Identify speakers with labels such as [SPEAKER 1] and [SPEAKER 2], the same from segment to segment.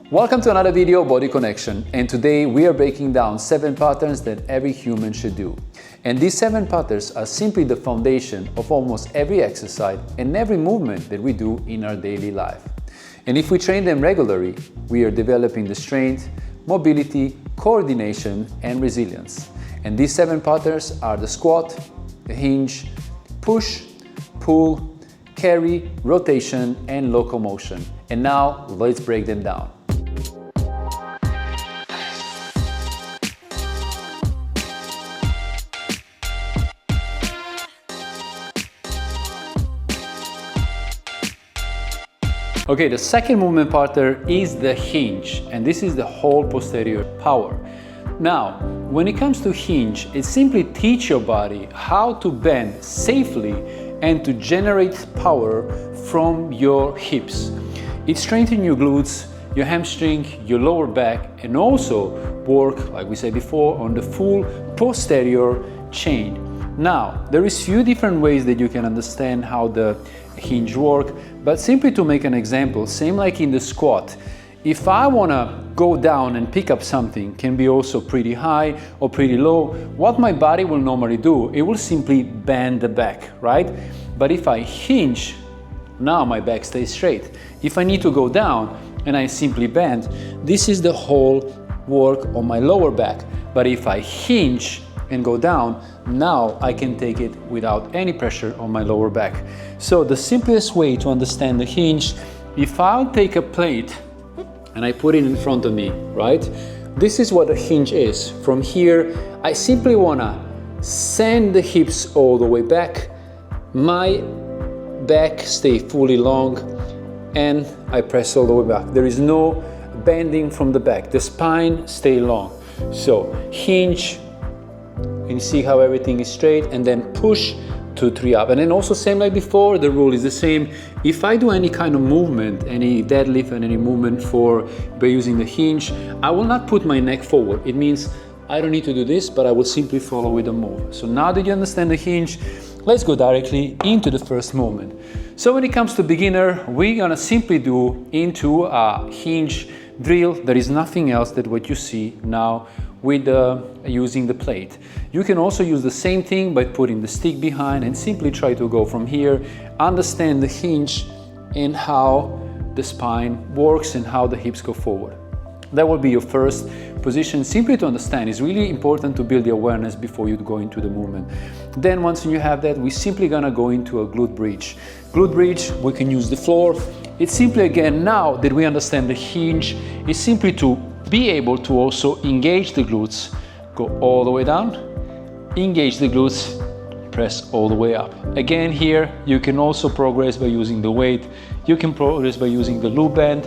[SPEAKER 1] Welcome to another video, Body Connection, and today we are breaking down 7 patterns that every human should do. And these 7 patterns are simply the foundation of almost every exercise and every movement that we do in our daily life. And if we train them regularly, we are developing the strength, mobility, coordination, and resilience. And these 7 patterns are the squat, the hinge, push, pull, carry, rotation, and locomotion. And now let's break them down. Okay, the second movement pattern is the hinge, and this is the whole posterior power. Now, when it comes to hinge, it simply teaches your body how to bend safely and to generate power from your hips. It strengthens your glutes, your hamstring, your lower back, and also work, like we said before, on the full posterior chain. Now, there is few different ways that you can understand how the hinge work, but simply to make an example, same like in the squat, if I want to go down and pick up something, can be also pretty high or pretty low, what my body will normally do, it will simply bend the back, right? But if I hinge, now my back stays straight. If I need to go down and I simply bend, this is the whole work on my lower back. But if I hinge and go down, now I can take it without any pressure on my lower back. So the simplest way to understand the hinge, if I'll take a plate and I put it in front of me, right? This is what a hinge is. From here, I simply wanna send the hips all the way back, my back stay fully long, and I press all the way back. There is no bending from the back. The spine stay long. So hinge, you see how everything is straight, and then push 2, 3 up. And then also same like before, the rule is the same. If I do any kind of movement, any deadlift and any movement by using the hinge, I will not put my neck forward. It means I don't need to do this, but I will simply follow with the move. So now that you understand the hinge, let's go directly into the first movement. So when it comes to beginner, we're gonna simply do into a hinge drill. There is nothing else than what you see now with using the plate. You can also use the same thing by putting the stick behind and simply try to go from here, understand the hinge and how the spine works and how the hips go forward. That will be your first position, simply to understand. It's really important to build the awareness before you go into the movement. Then once you have that, we're simply gonna go into a glute bridge. Glute bridge, we can use the floor. It's simply, again, now that we understand the hinge, it's simply to be able to also engage the glutes, go all the way down, engage the glutes, press all the way up. Again, here, you can also progress by using the weight, you can progress by using the loop band,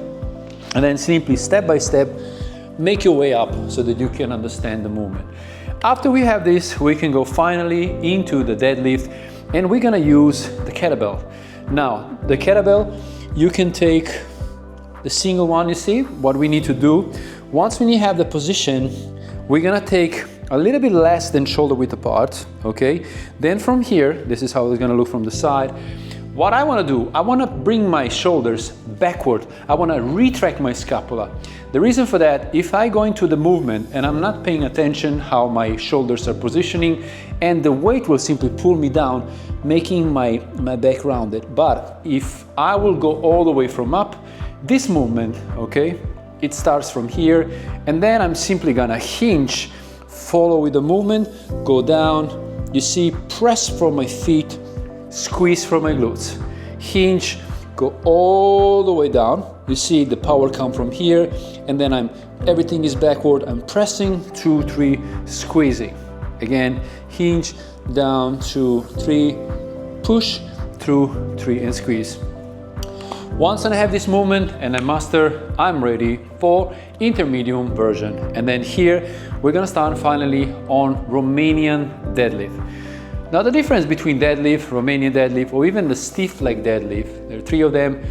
[SPEAKER 1] and then simply step by step, make your way up so that you can understand the movement. After we have this, we can go finally into the deadlift, and we're gonna use the kettlebell. Now, the kettlebell, you can take the single one, you see. What we need to do, once we have the position, we're gonna take a little bit less than shoulder width apart, okay? Then from here, this is how it's gonna look from the side. What I wanna do, I wanna bring my shoulders backward. I wanna retract my scapula. The reason for that, if I go into the movement and I'm not paying attention how my shoulders are positioning, and the weight will simply pull me down, making my back rounded. But if I will go all the way from up, this movement, okay, it starts from here, and then I'm simply gonna hinge, follow with the movement, go down, you see, press from my feet, squeeze from my glutes, hinge, go all the way down, you see the power come from here, and then everything is backward, I'm pressing, 2, 3, squeezing. Again, hinge, down, 2, 3, push, through, 3, and squeeze. Once I have this movement and I master, I'm ready for intermediate version. And then here, we're gonna start finally on Romanian deadlift. Now the difference between deadlift, Romanian deadlift, or even the stiff leg deadlift, there are 3 of them,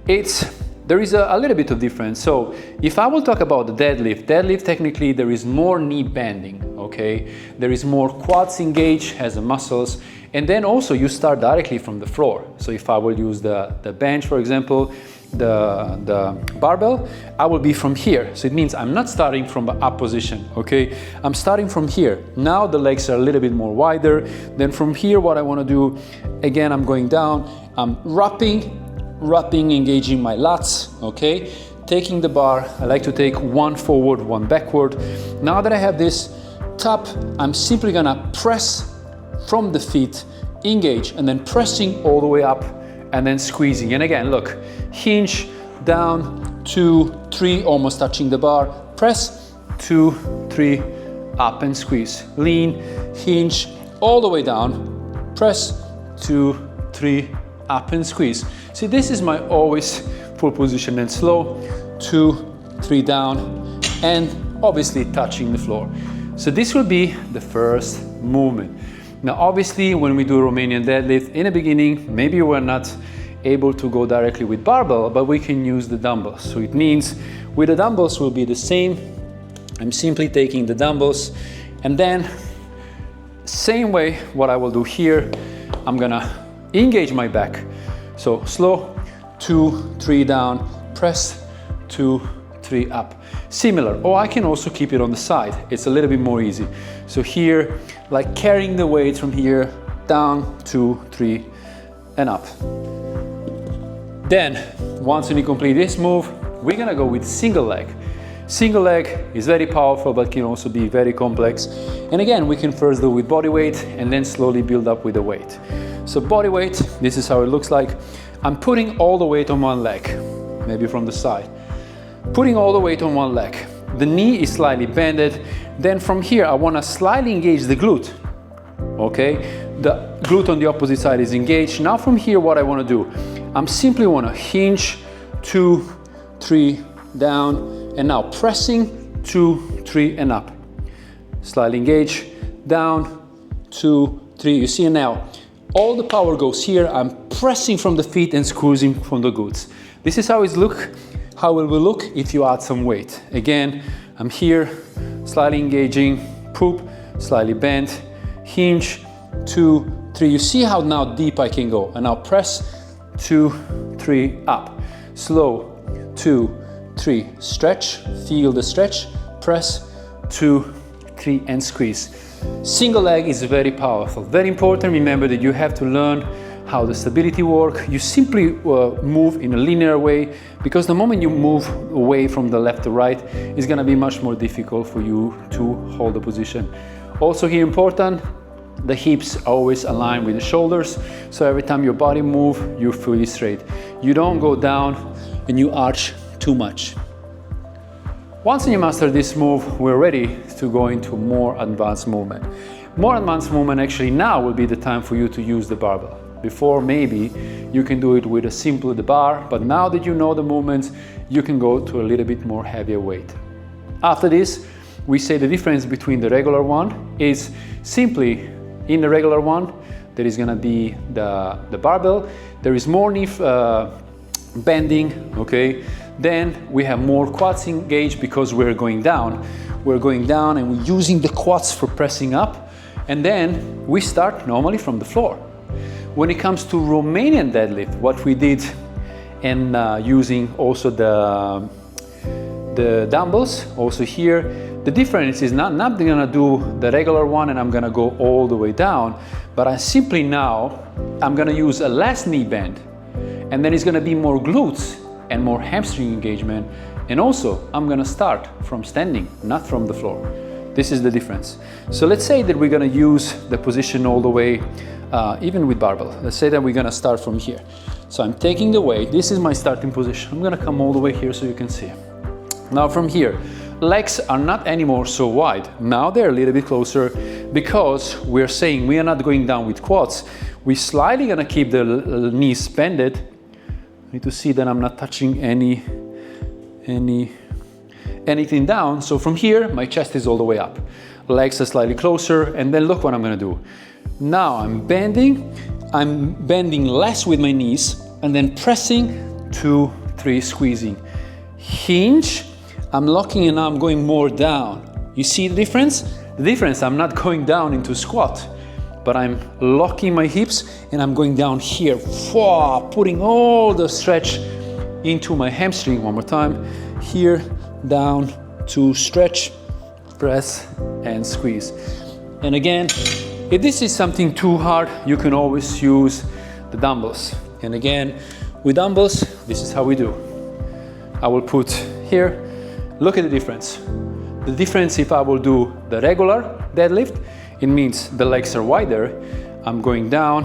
[SPEAKER 1] there is a little bit of difference. So if I will talk about the deadlift technically there is more knee bending, okay? There is more quads engaged, has the muscles, and then also you start directly from the floor. So if I will use the bench, for example, the barbell, I will be from here. So it means I'm not starting from the up position, okay? I'm starting from here. Now the legs are a little bit more wider. Then from here, what I want to do, again, I'm going down. I'm wrapping, engaging my lats, okay? Taking the bar, I like to take one forward, one backward. Now that I have this top, I'm simply gonna press from the feet, engage, and then pressing all the way up, and then squeezing. And again, look, hinge, down, 2, 3, almost touching the bar, press, 2, 3, up and squeeze. Lean, hinge, all the way down, press, 2, 3, up and squeeze. See, this is my always full position, and slow, 2, 3 down, and obviously touching the floor. So this will be the first movement. Now, obviously, when we do Romanian deadlift, in the beginning, maybe we're not able to go directly with barbell, but we can use the dumbbells. So it means with the dumbbells will be the same. I'm simply taking the dumbbells, and then same way what I will do here, I'm gonna engage my back. So slow, 2, 3 down, press, 2, 3 up. Similar, or I can also keep it on the side. It's a little bit more easy. So here, like carrying the weight from here, down, 2, 3, and up. Then, once we complete this move, we're gonna go with single leg. Single leg is very powerful, but can also be very complex. And again, we can first do with body weight, and then slowly build up with the weight. So body weight, this is how it looks like. I'm putting all the weight on one leg, maybe from the side. Putting all the weight on one leg. The knee is slightly bended. Then from here, I want to slightly engage the glute. Okay? The glute on the opposite side is engaged. Now from here, what I want to do, I'm simply want to hinge, 2, 3, down, and now pressing, 2, 3, and up. Slightly engage, down, 2, 3. You see now, all the power goes here. I'm pressing from the feet and squeezing from the glutes. This is how it will look if you add some weight. Again, I'm here, slightly engaging, poop, slightly bent, hinge, 2, 3. You see how now deep I can go. And now press, 2, 3, up. Slow, 2, 3. Stretch, feel the stretch, press, 2, 3, and squeeze. Single leg is very powerful, very important. Remember that you have to learn how the stability work. You simply move in a linear way, because the moment you move away from the left to right, it's gonna be much more difficult for you to hold the position. Also here important, the hips are always aligned with the shoulders, so every time your body move, you're fully straight. You don't go down and you arch too much. Once you master this move, we're ready to go into more advanced movement. More advanced movement, actually now will be the time for you to use the barbell. Before, maybe you can do it with a simple bar, but now that you know the movements, you can go to a little bit more heavier weight. After this, we say the difference between the regular one is simply, in the regular one, there is gonna be the barbell, there is more knee bending, okay? Then we have more quads engaged because we're going down. We're going down and we're using the quads for pressing up, and then we start normally from the floor. When it comes to Romanian deadlift, what we did, and using also the dumbbells, also here, the difference is not gonna do the regular one and I'm gonna go all the way down, but I simply now, I'm gonna use a less knee bend, and then it's gonna be more glutes and more hamstring engagement, and also I'm gonna start from standing, not from the floor. This is the difference. So let's say that we're gonna use the position all the way, even with barbell. Let's say that we're gonna start from here. So I'm taking the weight, this is my starting position. I'm gonna come all the way here so you can see. Now from here, legs are not anymore so wide. Now they're a little bit closer, because we're saying we are not going down with quads. We're slightly gonna keep the knees bended. I need to see that I'm not touching anything down. So from here, my chest is all the way up. Legs are slightly closer, and then look what I'm gonna do. Now I'm bending less with my knees, and then pressing, 2, 3, squeezing. Hinge, I'm locking, and now I'm going more down. You see the difference? The difference, I'm not going down into squat, but I'm locking my hips and I'm going down here, putting all the stretch into my hamstring one more time. Here, down to stretch, press, and squeeze. And again, if this is something too hard, you can always use the dumbbells. And again, with dumbbells, this is how we do. I will put here, look at the difference. The difference if I will do the regular deadlift, it means the legs are wider, I'm going down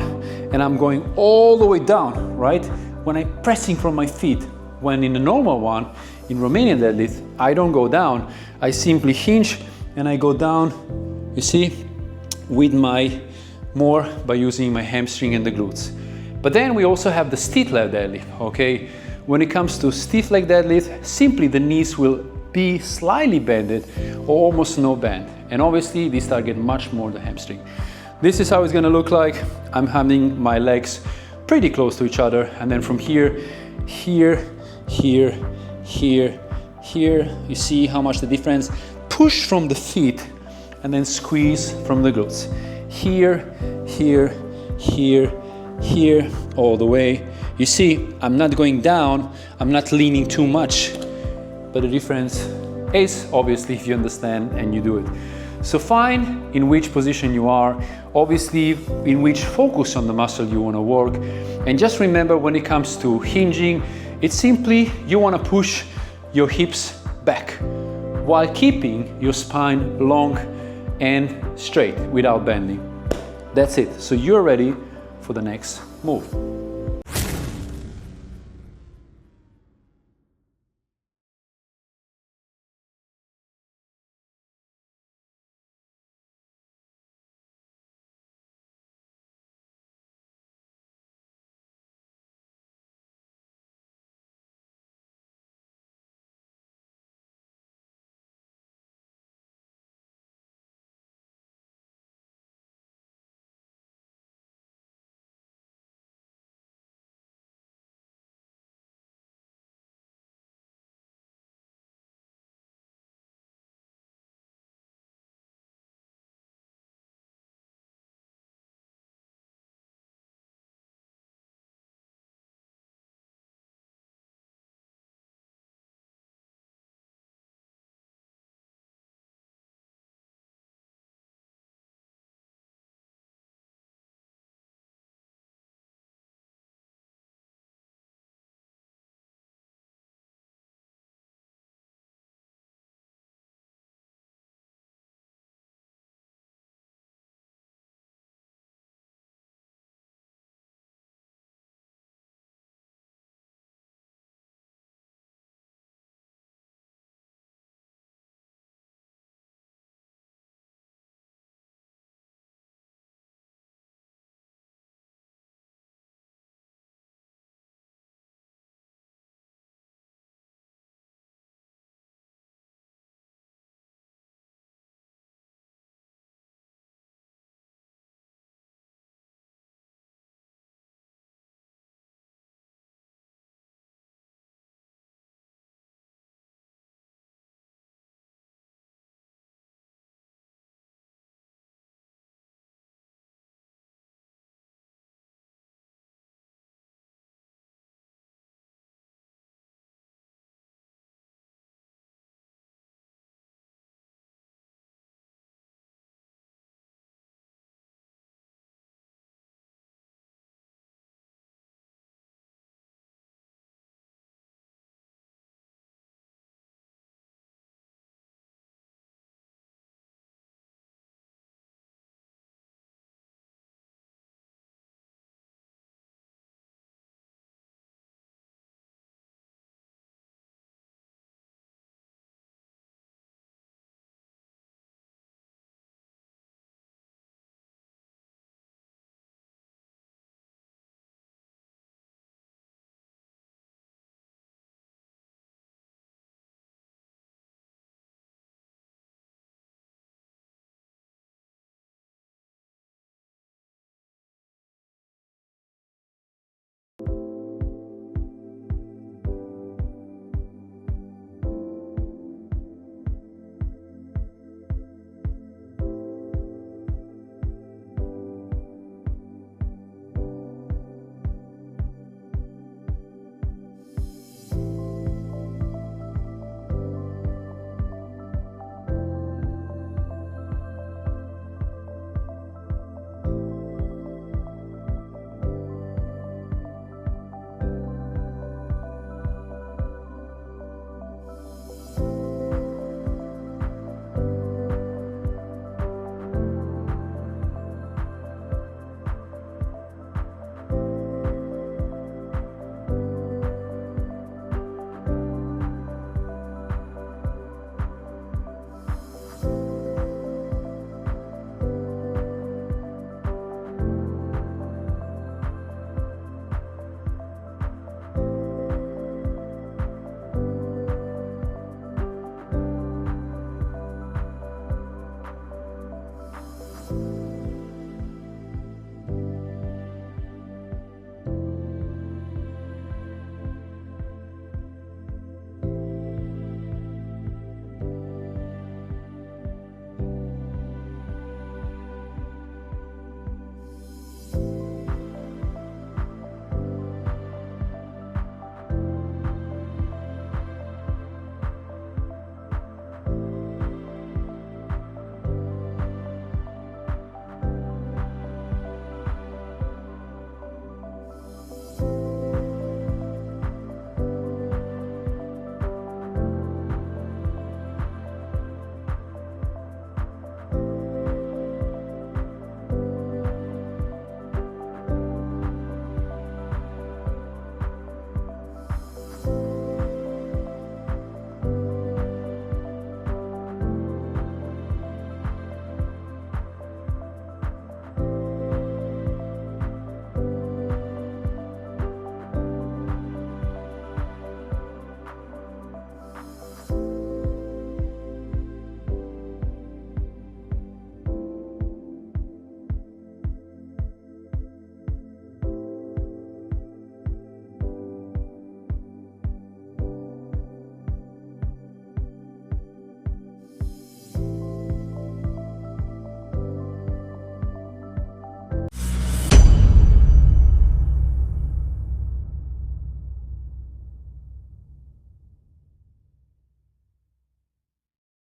[SPEAKER 1] and I'm going all the way down, right? When I'm pressing from my feet. When in a normal one, in Romanian deadlift, I don't go down, I simply hinge and I go down, you see, with my more by using my hamstring and the glutes. But then we also have the stiff leg deadlift, okay? When it comes to stiff leg deadlift, simply the knees will be slightly bended or almost no bend. And obviously these target much more the hamstring. This is how it's gonna look like. I'm having my legs pretty close to each other. And then from here, here, here, here, here, you see how much the difference? Push from the feet and then squeeze from the glutes. Here, here, here, here, all the way. You see, I'm not going down, I'm not leaning too much, but the difference is obviously if you understand and you do it. So find in which position you are, obviously in which focus on the muscle you want to work, and just remember when it comes to hinging, it's simply you want to push your hips back while keeping your spine long and straight without bending. That's it. So you're ready for the next move.